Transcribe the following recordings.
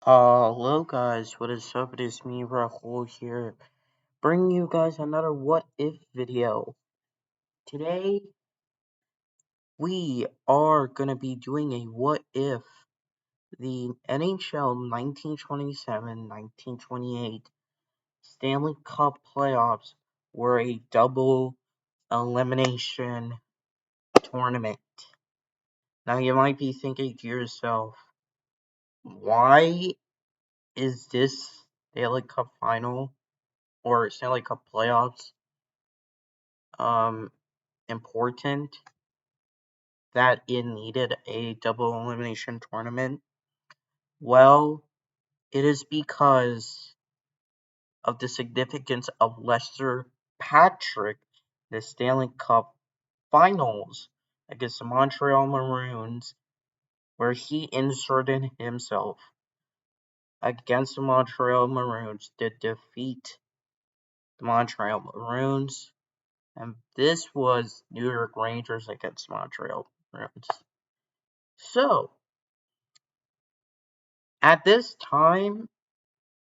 Hello guys, what is up? It is me, Rahul here, bringing you guys another What If video. Today, we are gonna be doing a What If the NHL 1927-1928 Stanley Cup Playoffs were a double elimination tournament. Now you might be thinking to yourself, why is this Stanley Cup final or Stanley Cup Playoffs um important that it needed a double elimination tournament? Well, it is because of the significance of Lester Patrick, the Stanley Cup Finals against the Montreal Maroons, where he inserted himself against the Montreal Maroons to defeat the Montreal Maroons, and this was New York Rangers against Montreal Maroons. So, at this time,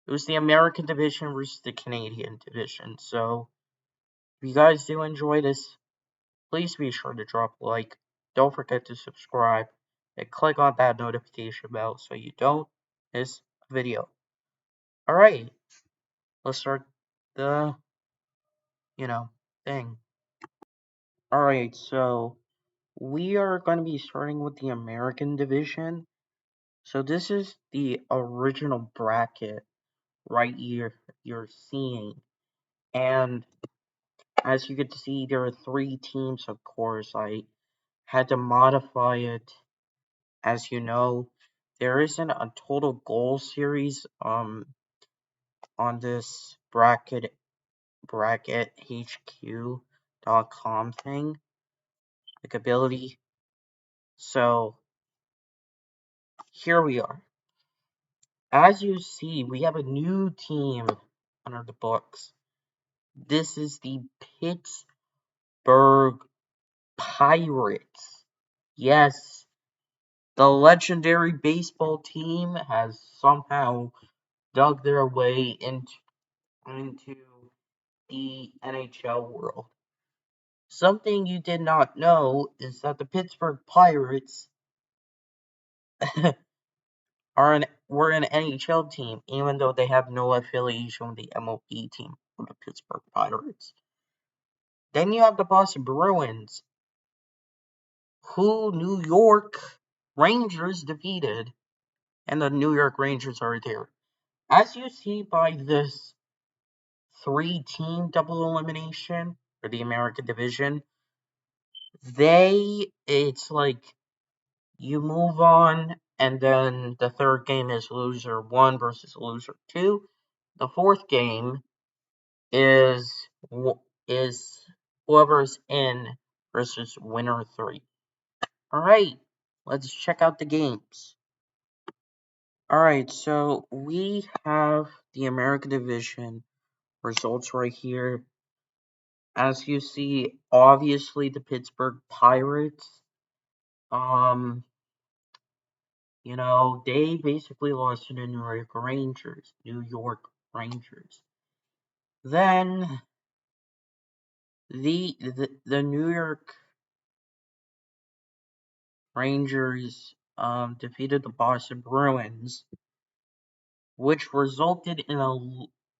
it was the American division versus the Canadian division. So, if you guys do enjoy this, please be sure to drop a like. Don't forget to subscribe and click on that notification bell so you don't miss a video. Alright, let's start the, thing. Alright, so we are going to be starting with the American division. So this is the original bracket right here you're seeing. And as you get to see, there are 3 teams, of course. I had to modify it. As you know, there isn't a total goal series on this brackethq.com thing, like ability. So here we are. As you see, we have a new team under the books. This is the Pittsburgh Pirates. Yes, the legendary baseball team has somehow dug their way into the NHL world. Something you did not know is that the Pittsburgh Pirates were an NHL team, even though they have no affiliation with the MLB team of the Pittsburgh Pirates. Then you have the Boston Bruins, who New York Rangers defeated, and the New York Rangers are there. As you see by this 3-team double elimination for the American division, it's like you move on, and then the third game is loser 1 versus loser 2. The fourth game is is whoever's in versus winner 3. Alright, let's check out the games. Alright, so we have the American division results right here. As you see, obviously the Pittsburgh Pirates, they basically lost to the New York Rangers. Then the New York Rangers defeated the Boston Bruins, which resulted in a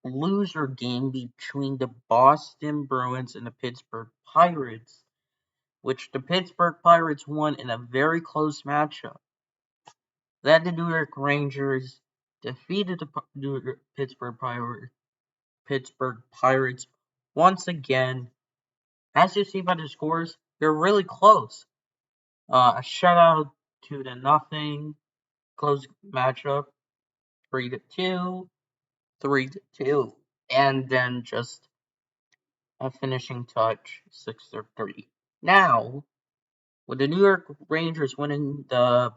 loser game between the Boston Bruins and the Pittsburgh Pirates, which the Pittsburgh Pirates won in a very close matchup. Then the New York Rangers defeated the Pittsburgh Pirates once again. As you see by the scores, they're really close. A shutout 2-0, close matchup 3-2, 3-2, and then just a finishing touch 6-3. Now, with the New York Rangers winning the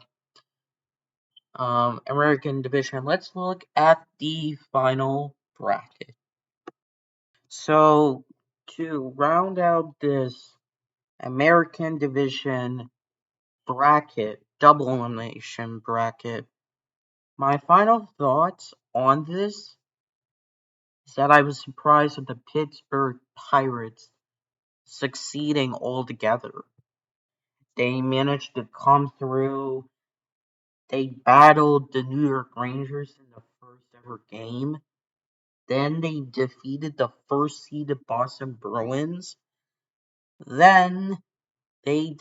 American division, let's look at the final bracket. So, to round out this American division bracket, double elimination bracket, My final thoughts on this is that I was surprised at the Pittsburgh Pirates succeeding altogether. They managed to come through. They battled the New York Rangers in the first ever game. Then they defeated the first seeded Boston Bruins. Then they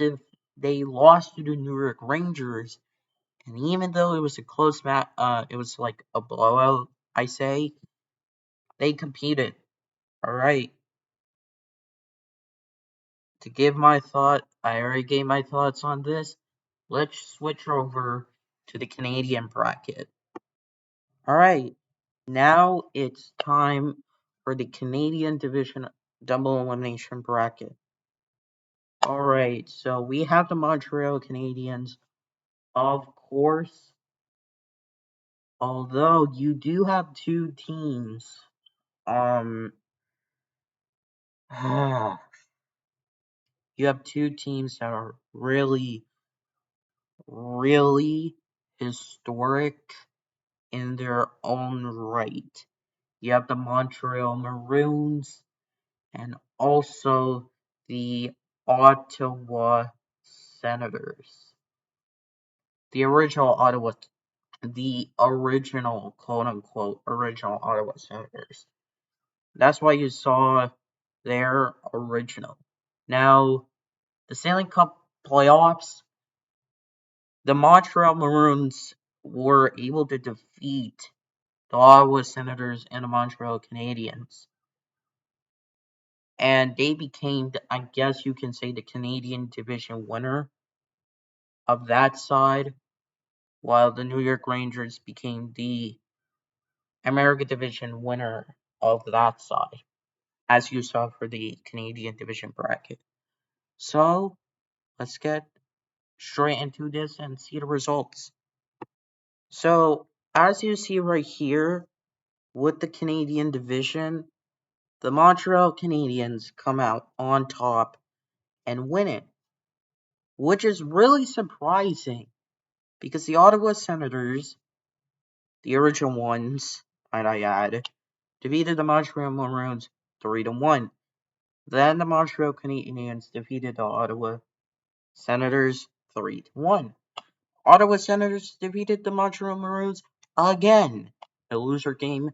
lost to the New York Rangers. And even though it was a close match, it was like a blowout, I say, they competed. Alright. To give my thought, I already gave my thoughts on this. Let's switch over to the Canadian bracket. Alright. Now it's time for the Canadian Division double elimination bracket. Alright, so we have the Montreal Canadiens, of course. Although you do have two teams, you have two teams that are really, really historic in their own right. You have the Montreal Maroons and also the Ottawa Senators. The original quote unquote original Ottawa Senators. That's why you saw their original. Now, the Stanley Cup Playoffs, the Montreal Maroons were able to defeat the Ottawa Senators and the Montreal Canadiens. And they became, I guess you can say, the Canadian division winner of that side, while the New York Rangers became the American division winner of that side, as you saw for the Canadian division bracket. So, let's get straight into this and see the results. So, as you see right here, with the Canadian division, the Montreal Canadiens come out on top and win it, which is really surprising because the Ottawa Senators, the original ones, might I add, defeated the Montreal Maroons 3-1. Then the Montreal Canadiens defeated the Ottawa Senators 3-1. Ottawa Senators defeated the Montreal Maroons again, a loser game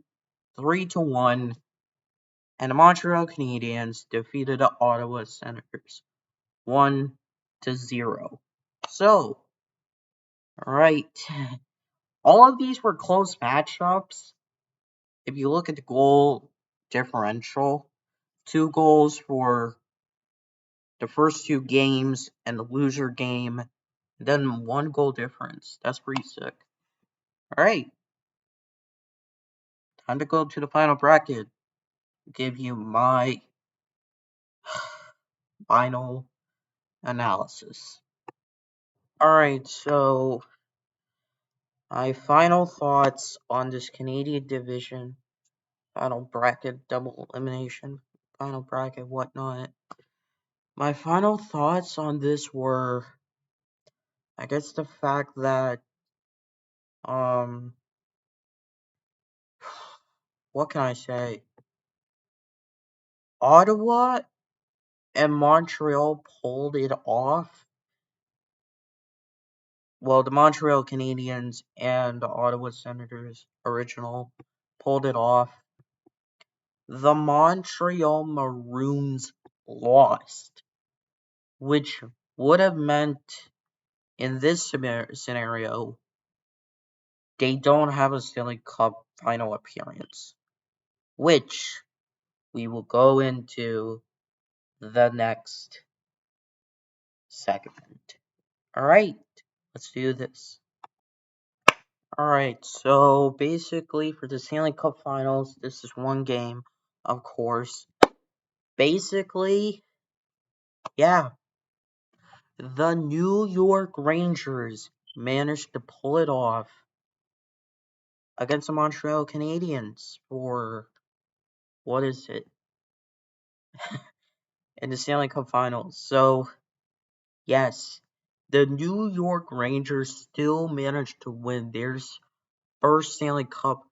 3-1, and the Montreal Canadiens defeated the Ottawa Senators 1-0. So, alright, all of these were close matchups. If you look at the goal differential, 2 goals for the first 2 games and the loser game, then 1 goal difference. That's pretty sick. Alright, time to go to the final bracket. Give you my final analysis. Alright, so my final thoughts on this Canadian division, final bracket, double elimination, final bracket, whatnot. My final thoughts on this were, I guess, the fact that, what can I say? Ottawa and Montreal pulled it off. Well, the Montreal Canadiens and the Ottawa Senators original pulled it off. The Montreal Maroons lost, which would have meant in this scenario they don't have a Stanley Cup final appearance, which we will go into the next segment. Alright, let's do this. Alright, so basically for the Stanley Cup Finals, this is one game, of course. Basically, yeah, the New York Rangers managed to pull it off against the Montreal Canadiens for, what is it, in the Stanley Cup Finals. So, yes, the New York Rangers still managed to win theirs first Stanley Cup,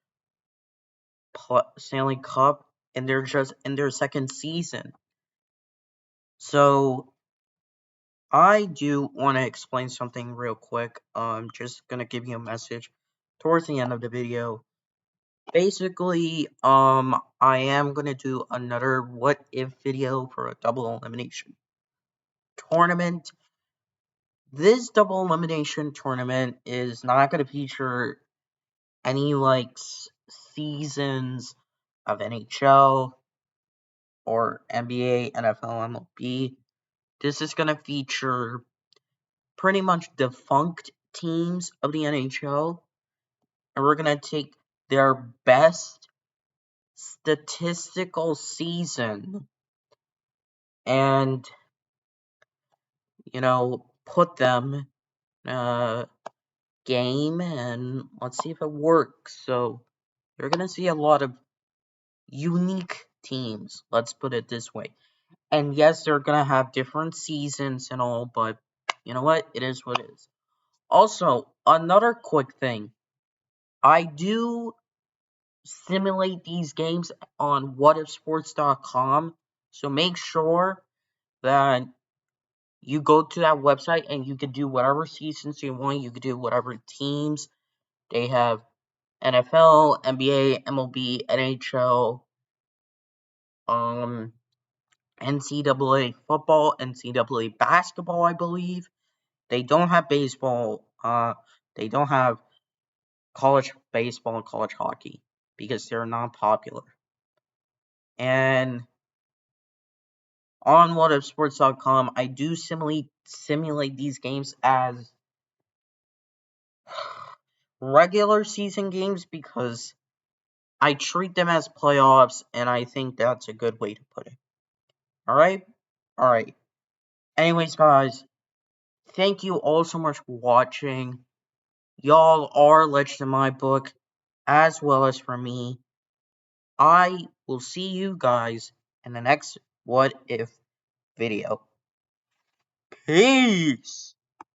and they're just in their second season. So I do want to explain something real quick. I'm just gonna give you a message towards the end of the video. Basically, I am gonna do another what if video for a double elimination tournament. This double elimination tournament is not gonna feature any seasons of NHL or NBA, NFL, MLB. This is gonna feature pretty much defunct teams of the NHL, and we're gonna take their best statistical season and put them in a game, and let's see if it works. So you're gonna see a lot of unique teams, let's put it this way. And yes, they're gonna have different seasons and all, but you know what? It is what it is. Also, another quick thing. I do simulate these games on whatifsports.com, so make sure that you go to that website and you can do whatever seasons you want. You can do whatever teams. They have NFL, NBA, MLB, NHL, NCAA football, NCAA basketball, I believe. They don't have baseball. They don't have college baseball and college hockey because they're not popular. And on whatifsports.com, I do simulate these games as regular season games because I treat them as playoffs, and I think that's a good way to put it. Alright? Alright. Anyways, guys, thank you all so much for watching. Y'all are legends in my book, as well as for me. I will see you guys in the next What If video. Peace!